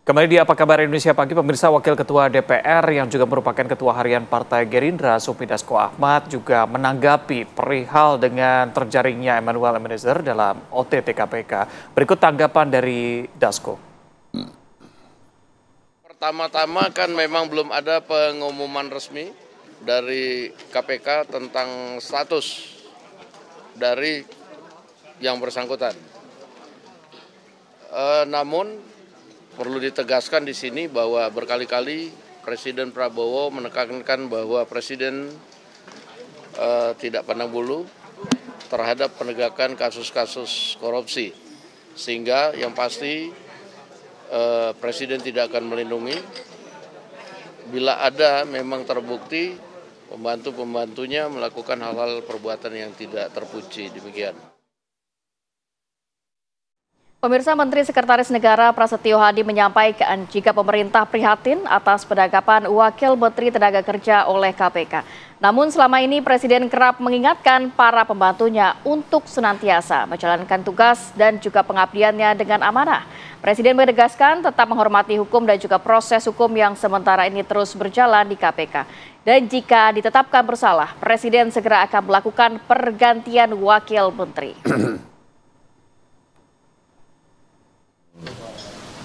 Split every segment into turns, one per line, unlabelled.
Kembali di Apa Kabar Indonesia Pagi, pemirsa, Wakil Ketua DPR yang juga merupakan Ketua Harian Partai Gerindra, Sufmi Dasko Ahmad, juga menanggapi perihal dengan terjaringnya Emmanuel Ebenezer dalam OTT KPK. Berikut tanggapan dari Dasko.
Pertama-tama kan memang belum ada pengumuman resmi dari KPK tentang status dari yang bersangkutan. Namun perlu ditegaskan di sini bahwa berkali-kali Presiden Prabowo menekankan bahwa Presiden tidak pandang bulu terhadap penegakan kasus-kasus korupsi. Sehingga yang pasti Presiden tidak akan melindungi bila ada memang terbukti pembantu-pembantunya melakukan hal-hal perbuatan yang tidak terpuji, demikian.
Pemirsa, Menteri Sekretaris Negara Prasetyo Hadi menyampaikan jika pemerintah prihatin atas penangkapan Wakil Menteri Tenaga Kerja oleh KPK. Namun selama ini Presiden kerap mengingatkan para pembantunya untuk senantiasa menjalankan tugas dan juga pengabdiannya dengan amanah. Presiden menegaskan tetap menghormati hukum dan juga proses hukum yang sementara ini terus berjalan di KPK. Dan jika ditetapkan bersalah, Presiden segera akan melakukan pergantian Wakil Menteri.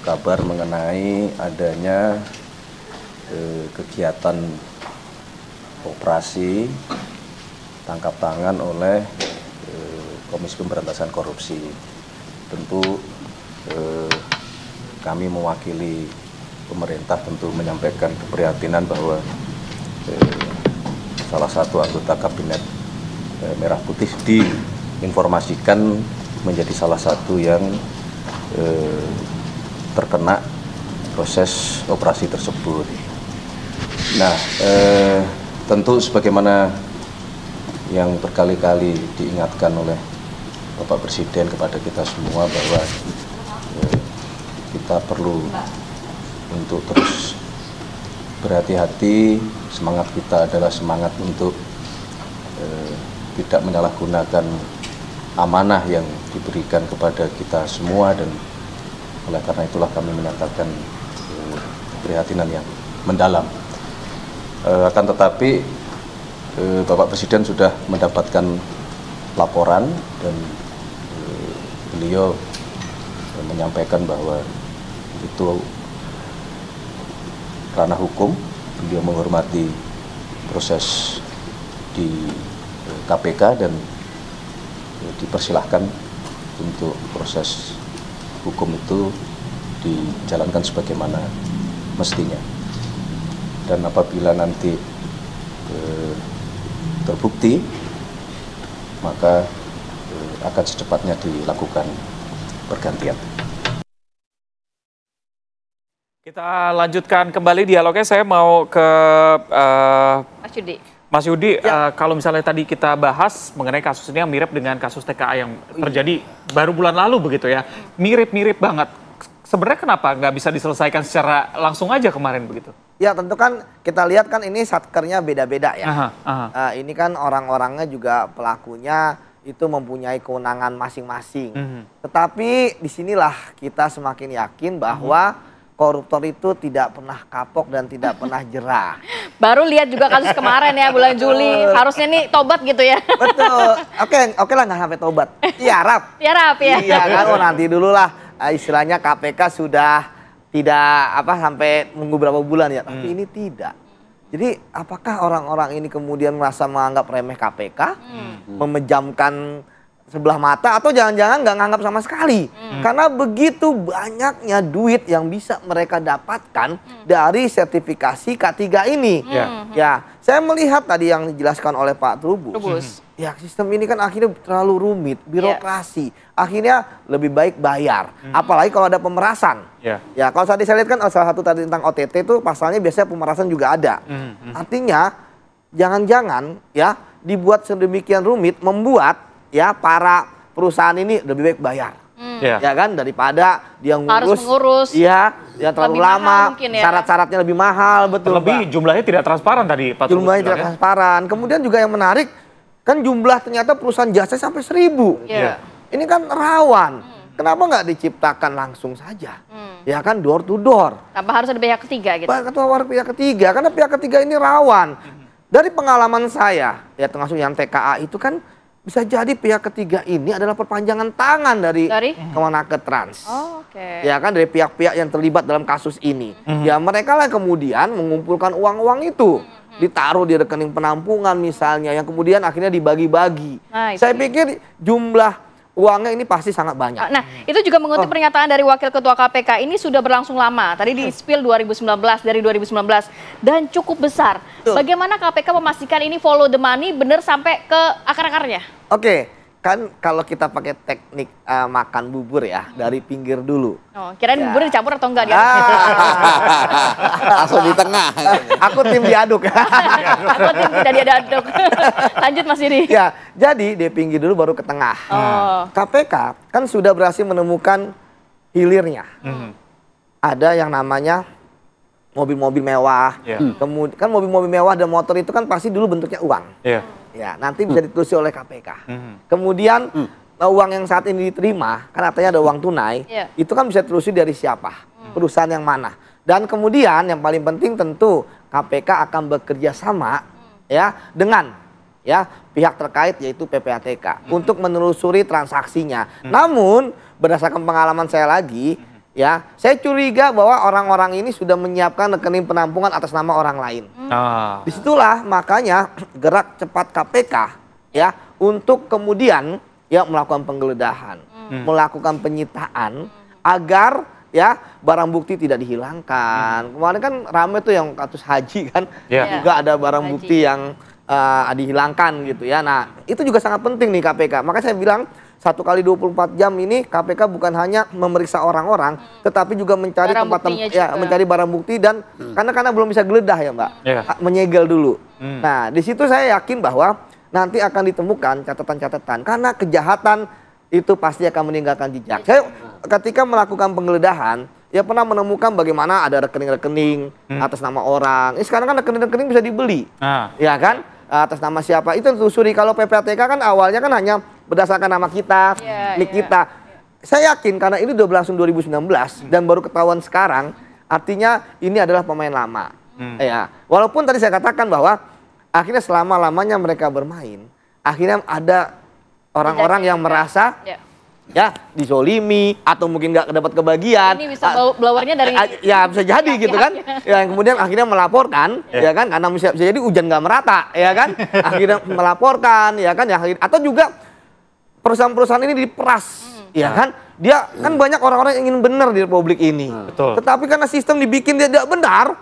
Kabar mengenai adanya kegiatan operasi tangkap tangan oleh Komisi Pemberantasan Korupsi. Tentu kami mewakili pemerintah tentu menyampaikan keprihatinan bahwa salah satu anggota kabinet Merah Putih diinformasikan menjadi salah satu yang terkena proses operasi tersebut. Nah, tentu sebagaimana yang berkali-kali diingatkan oleh Bapak Presiden kepada kita semua bahwa kita perlu untuk terus berhati-hati. Semangat kita adalah semangat untuk tidak menyalahgunakan amanah yang diberikan kepada kita semua, dan oleh karena itulah kami menyatakan keprihatinan yang mendalam. Akan tetapi Bapak Presiden sudah mendapatkan laporan dan beliau menyampaikan bahwa itu ranah hukum. Beliau menghormati proses di KPK dan dipersilahkan untuk proses hukum itu dijalankan sebagaimana mestinya. Dan apabila nanti terbukti, maka akan secepatnya dilakukan pergantian.
Kita lanjutkan kembali dialognya. Saya mau ke
Mas Yudi.
Mas Yudi, kalau misalnya tadi kita bahas mengenai kasus ini yang mirip dengan kasus TKA yang terjadi baru bulan lalu begitu ya, mirip-mirip banget. Sebenarnya kenapa nggak bisa diselesaikan secara langsung aja kemarin begitu?
Ya tentu kan kita lihat kan ini satkernya beda-beda ya. Ini kan orang-orangnya juga pelakunya itu mempunyai kewenangan masing-masing. Tetapi disinilah kita semakin yakin bahwa koruptor itu tidak pernah kapok dan tidak pernah jerah.
Baru lihat juga kasus kemarin ya, bulan Juli. Harusnya nih tobat gitu ya.
Betul. Oke lah, nggak sampai tobat. Tiarap.
Tiarap ya.
Iya kan, nanti dulu lah. Istilahnya KPK sudah tidak sampai nunggu berapa bulan ya. Tapi ini tidak. Jadi apakah orang-orang ini kemudian merasa menganggap remeh KPK, memejamkan sebelah mata, atau jangan-jangan nggak nganggap sama sekali? Karena begitu banyaknya duit yang bisa mereka dapatkan dari sertifikasi K3 ini. Ya, saya melihat tadi yang dijelaskan oleh Pak Trubus. Ya, sistem ini kan akhirnya terlalu rumit, birokrasi. Akhirnya lebih baik bayar. Apalagi kalau ada pemerasan. Ya, kalau tadi saya lihat kan salah satu tadi tentang OTT itu pasalnya biasanya pemerasan juga ada. Artinya jangan-jangan ya dibuat sedemikian rumit membuat ya para perusahaan ini lebih baik bayar. Ya kan, daripada dia ngurus, ya terlalu lama, syarat-syaratnya lebih mahal, betul.
Terlebih jumlahnya tidak transparan tadi, Pak.
Jumlahnya tidak transparan. Kemudian juga yang menarik, kan jumlah ternyata perusahaan jasa sampai 1000. Ini kan rawan. Kenapa nggak diciptakan langsung saja? Ya kan, door to door.
Tanpa harus ada pihak ketiga gitu.
Ketua pihak ketiga, karena pihak ketiga ini rawan. Dari pengalaman saya, ya termasuk yang TKA itu kan bisa jadi pihak ketiga ini adalah perpanjangan tangan dari Kemenaker Trans.
Oh, oke.
Ya kan, dari pihak-pihak yang terlibat dalam kasus ini. Ya mereka lah kemudian mengumpulkan uang-uang itu. Ditaruh di rekening penampungan misalnya, yang kemudian akhirnya dibagi-bagi.
Nah,
saya pikir jumlah uangnya ini pasti sangat banyak.
Nah, itu juga mengutip pernyataan dari Wakil Ketua KPK, ini sudah berlangsung lama. Tadi di spill 2019, dari 2019, dan cukup besar. Bagaimana KPK memastikan ini follow the money benar sampai ke akar-akarnya?
Oke, kan kalau kita pakai teknik makan bubur ya, dari pinggir dulu.
Oh, kirain bubur dicampur atau enggak dia?
Langsung di tengah.
Aku tim diaduk.
Aku tim tidak diaduk. Lanjut Mas Yudi.
Ya, jadi di pinggir dulu baru ke tengah. KPK kan sudah berhasil menemukan hilirnya. Ada yang namanya mobil-mobil mewah. Kemudian kan mobil-mobil mewah dan motor itu kan pasti dulu bentuknya uang. Ya, nanti bisa ditelusuri oleh KPK. Kemudian uang yang saat ini diterima, kan artinya ada uang tunai, itu kan bisa ditelusuri dari siapa, perusahaan yang mana. Dan kemudian yang paling penting tentu KPK akan bekerja sama ya dengan pihak terkait yaitu PPATK untuk menelusuri transaksinya. Namun berdasarkan pengalaman saya lagi, ya, saya curiga bahwa orang-orang ini sudah menyiapkan rekening penampungan atas nama orang lain. Disitulah makanya gerak cepat KPK ya untuk kemudian ya melakukan penggeledahan, melakukan penyitaan agar ya barang bukti tidak dihilangkan. Kemarin kan ramai tuh yang kasus haji kan, juga ada barang bukti yang dihilangkan gitu ya. Nah, itu juga sangat penting nih KPK. Makanya saya bilang 1 kali 24 jam ini KPK bukan hanya memeriksa orang-orang, tetapi juga mencari mencari barang bukti dan karena belum bisa geledah ya Mbak, menyegel dulu. Nah di situ saya yakin bahwa nanti akan ditemukan catatan-catatan karena kejahatan itu pasti akan meninggalkan jejak. Saya ketika melakukan penggeledahan ya pernah menemukan bagaimana ada rekening-rekening atas nama orang. Sekarang kan rekening-rekening bisa dibeli, ya kan? Atas nama siapa itu telusuri. Kalau PPATK kan awalnya kan hanya berdasarkan nama kita, nik kita. Saya yakin karena ini udah berlangsung 2019 dan baru ketahuan sekarang, artinya ini adalah pemain lama. Ya, walaupun tadi saya katakan bahwa akhirnya selama-lamanya mereka bermain, akhirnya ada orang-orang yang merasa ya dizolimi atau mungkin nggak dapat kebagian.
Ini bisa blowernya dari
ya bisa jadi gitu kan. Ya yang kemudian akhirnya melaporkan ya kan karena bisa jadi hujan nggak merata ya kan. Akhirnya melaporkan ya kan ya atau juga perusahaan-perusahaan ini diperas ya kan. Dia kan banyak orang-orang yang ingin benar di Republik ini. Tetapi karena sistem dibikin dia tidak benar,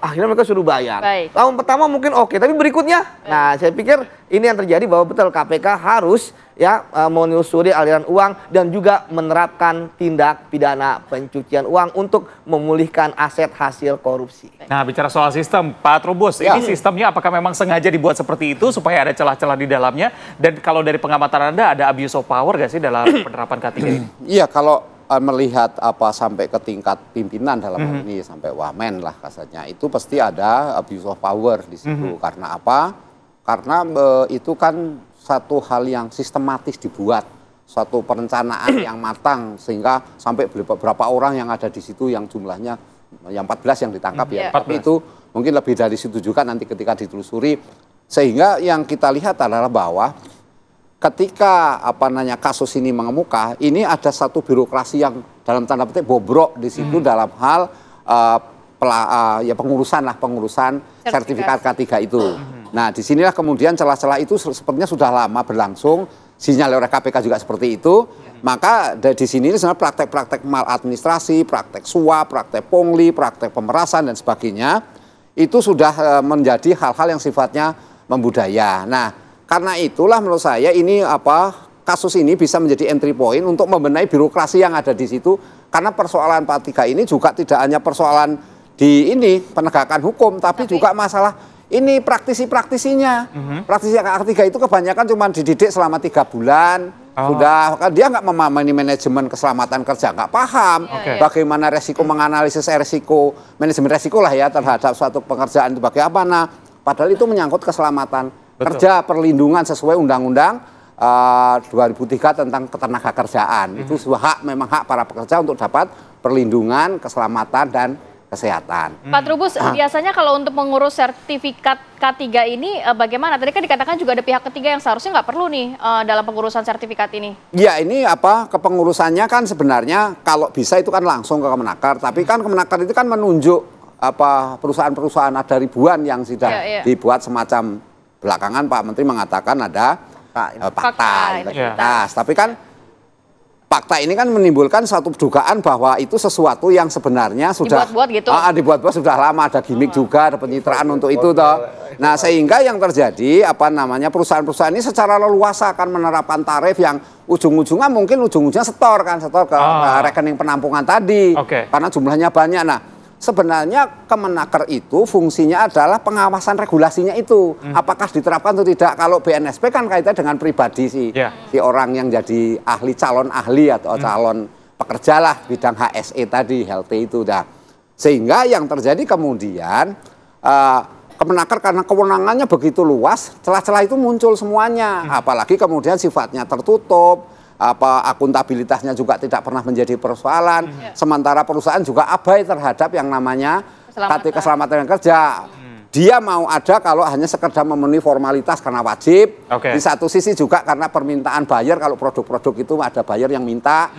akhirnya mereka suruh bayar. Tahun pertama mungkin oke, tapi berikutnya, nah saya pikir ini yang terjadi bahwa betul KPK harus ya menelusuri aliran uang dan juga menerapkan tindak pidana pencucian uang untuk memulihkan aset hasil korupsi.
Nah, bicara soal sistem, Pak Trubus, ini sistemnya apakah memang sengaja dibuat seperti itu supaya ada celah-celah di dalamnya? Dan kalau dari pengamatan Anda ada abuse of power gak sih dalam penerapan K3 ini?
Iya, kalau melihat apa sampai ke tingkat pimpinan dalam hal ini sampai wamen lah kasarnya, itu pasti ada abuse of power di situ. Karena apa? Karena itu kan satu hal yang sistematis dibuat, suatu perencanaan yang matang sehingga sampai beberapa orang yang ada di situ yang jumlahnya yang 14 yang ditangkap ya. Tapi itu mungkin lebih dari situ juga nanti ketika ditelusuri. Sehingga yang kita lihat adalah bahwa ketika kasus ini mengemuka, ini ada satu birokrasi yang dalam tanda petik bobrok di situ dalam hal pengurusan sertifikat K3 itu. Nah, disinilah kemudian celah-celah itu sepertinya sudah lama berlangsung, sinyal oleh KPK juga seperti itu. Maka di sini sebenarnya praktek-praktek maladministrasi, praktek suap, praktek pungli, praktek pemerasan dan sebagainya itu sudah menjadi hal-hal yang sifatnya membudaya. Nah, karena itulah menurut saya ini kasus ini bisa menjadi entry point untuk membenahi birokrasi yang ada di situ. Karena persoalan K3 ini juga tidak hanya persoalan di ini penegakan hukum, tapi juga masalah ini praktisi-praktisinya. Praktisi K3 itu kebanyakan cuma dididik selama 3 bulan. Sudah, dia nggak memahami manajemen keselamatan kerja, nggak paham bagaimana resiko, menganalisis resiko, manajemen resiko lah ya terhadap suatu pekerjaan itu bagaimana. Padahal itu menyangkut keselamatan kerja, perlindungan sesuai undang-undang 2003 tentang ketenaga kerjaan. Itu memang hak para pekerja untuk dapat perlindungan, keselamatan, dan kesehatan.
Pak Trubus, biasanya kalau untuk mengurus sertifikat K3 ini bagaimana? Tadi kan dikatakan juga ada pihak ketiga yang seharusnya nggak perlu nih dalam pengurusan sertifikat ini.
Ya ini kepengurusannya kan sebenarnya kalau bisa itu kan langsung ke Kemenaker, tapi kan Kemenaker itu kan menunjuk perusahaan-perusahaan, ada ribuan yang sudah dibuat semacam, belakangan Pak Menteri mengatakan ada fakta integritas. Tapi kan fakta ini kan menimbulkan suatu dugaan bahwa itu sesuatu yang sebenarnya sudah
dibuat-buat gitu.
Dibuat-buat sudah lama, ada gimmick juga, ada pencitraan untuk itu toh. Nah, sehingga yang terjadi perusahaan-perusahaan ini secara leluasa akan menerapkan tarif yang ujung-ujungnya setor ke rekening penampungan tadi. Karena jumlahnya banyak. Nah, sebenarnya Kemenaker itu fungsinya adalah pengawasan regulasinya itu. Apakah diterapkan atau tidak. Kalau BNSP kan kaitannya dengan pribadi si orang yang jadi calon ahli atau calon pekerja lah bidang HSE tadi, HLT itu. Sehingga yang terjadi kemudian Kemenaker karena kewenangannya begitu luas, celah-celah itu muncul semuanya. Apalagi kemudian sifatnya tertutup, akuntabilitasnya juga tidak pernah menjadi persoalan. Sementara perusahaan juga abai terhadap yang namanya keselamatan kerja. Dia mau ada kalau hanya sekedar memenuhi formalitas karena wajib. Di satu sisi juga karena permintaan buyer, kalau produk-produk itu ada buyer yang minta,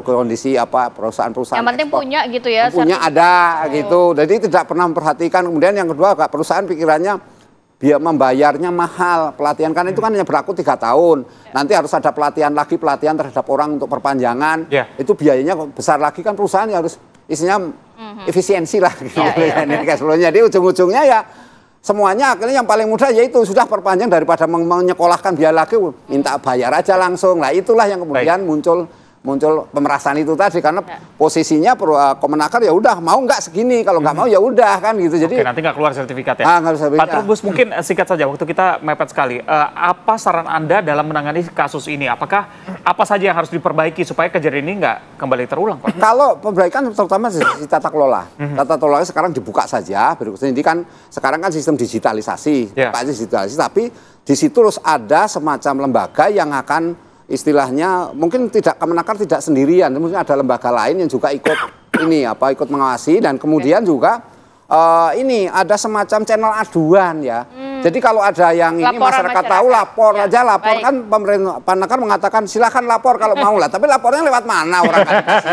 kondisi perusahaan-perusahaan
yang penting ekspor, punya gitu ya.
Punya ada gitu. Jadi tidak pernah memperhatikan. Kemudian yang kedua, perusahaan pikirannya biar membayarnya mahal, pelatihan kan itu kan hanya berlaku 3 tahun. Nanti harus ada pelatihan terhadap orang untuk perpanjangan. Itu biayanya besar lagi kan, perusahaan harus isinya efisiensi lah. Jadi ujung-ujungnya ya semuanya akhirnya yang paling mudah yaitu sudah perpanjang daripada menyekolahkan biaya lagi, minta bayar aja langsung. Nah itulah yang kemudian muncul pemerasan itu tadi, karena posisinya Kemenaker ya udah mau nggak segini, kalau nggak mau ya udah kan gitu. Jadi
nanti nggak keluar sertifikat ya. Pak Trubus, mungkin singkat saja, waktu kita mepet sekali. Apa saran Anda dalam menangani kasus ini? Apakah apa saja yang harus diperbaiki supaya kejadian ini nggak kembali terulang, Pak?
Kalau perbaikan terutama di tata kelola. Tata kelola sekarang dibuka saja. Berikutnya ini kan sekarang kan sistem digitalisasi, tapi di situ terus ada semacam lembaga yang akan istilahnya mungkin Kemenaker tidak sendirian, mungkin ada lembaga lain yang juga ikut ikut mengawasi, dan kemudian juga ini ada semacam channel aduan ya. Jadi kalau ada yang ini masyarakat tahu lapor aja, kan pemerintah Kemenaker mengatakan silakan lapor kalau mau lah, tapi lapornya lewat mana orang kan dikasih.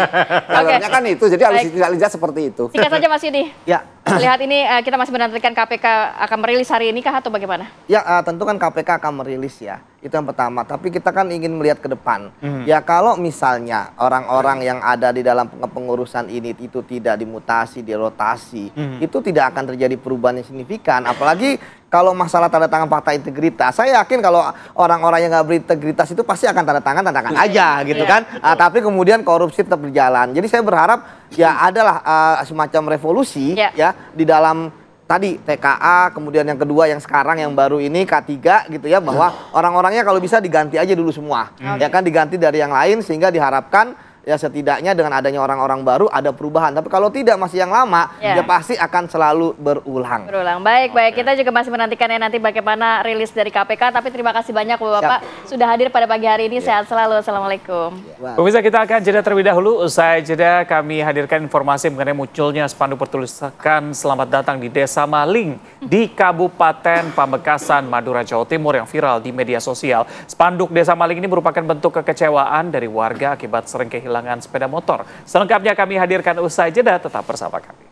Jalurnya kan itu, jadi harus tidak lihat seperti itu.
Singkat saja Mas Yudi. Ya. Lihat ini kita masih menantikan KPK akan merilis hari ini kah atau bagaimana?
Ya tentu kan KPK akan merilis ya, itu yang pertama. Tapi kita kan ingin melihat ke depan. Ya kalau misalnya orang-orang yang ada di dalam pengurusan ini itu tidak dimutasi, dirotasi, itu tidak akan terjadi perubahan yang signifikan. Apalagi kalau masalah tanda tangan fakta integritas, saya yakin kalau orang-orang yang nggak berintegritas itu pasti akan tanda tangan aja gitu kan. Tapi kemudian korupsi tetap berjalan. Jadi saya berharap ya adalah semacam revolusi ya di dalam tadi TKA, kemudian yang kedua yang sekarang yang baru ini K3 gitu ya, bahwa orang-orangnya kalau bisa diganti aja dulu semua. Ya kan, diganti dari yang lain sehingga diharapkan ya setidaknya dengan adanya orang-orang baru ada perubahan. Tapi kalau tidak masih yang lama, ya pasti akan selalu berulang.
Baik, kita juga masih menantikan ya nanti bagaimana rilis dari KPK. Tapi terima kasih banyak Bapak sudah hadir pada pagi hari ini. Sehat selalu. Assalamualaikum.
Pemirsa, kita akan jeda terlebih dahulu. Usai jeda kami hadirkan informasi mengenai munculnya spanduk bertuliskan "Selamat datang di Desa Maling" di Kabupaten Pamekasan, Madura, Jawa Timur yang viral di media sosial. Spanduk Desa Maling ini merupakan bentuk kekecewaan dari warga akibat sering kehilangan sepeda motor. Selengkapnya kami hadirkan usai jeda, tetap bersama kami.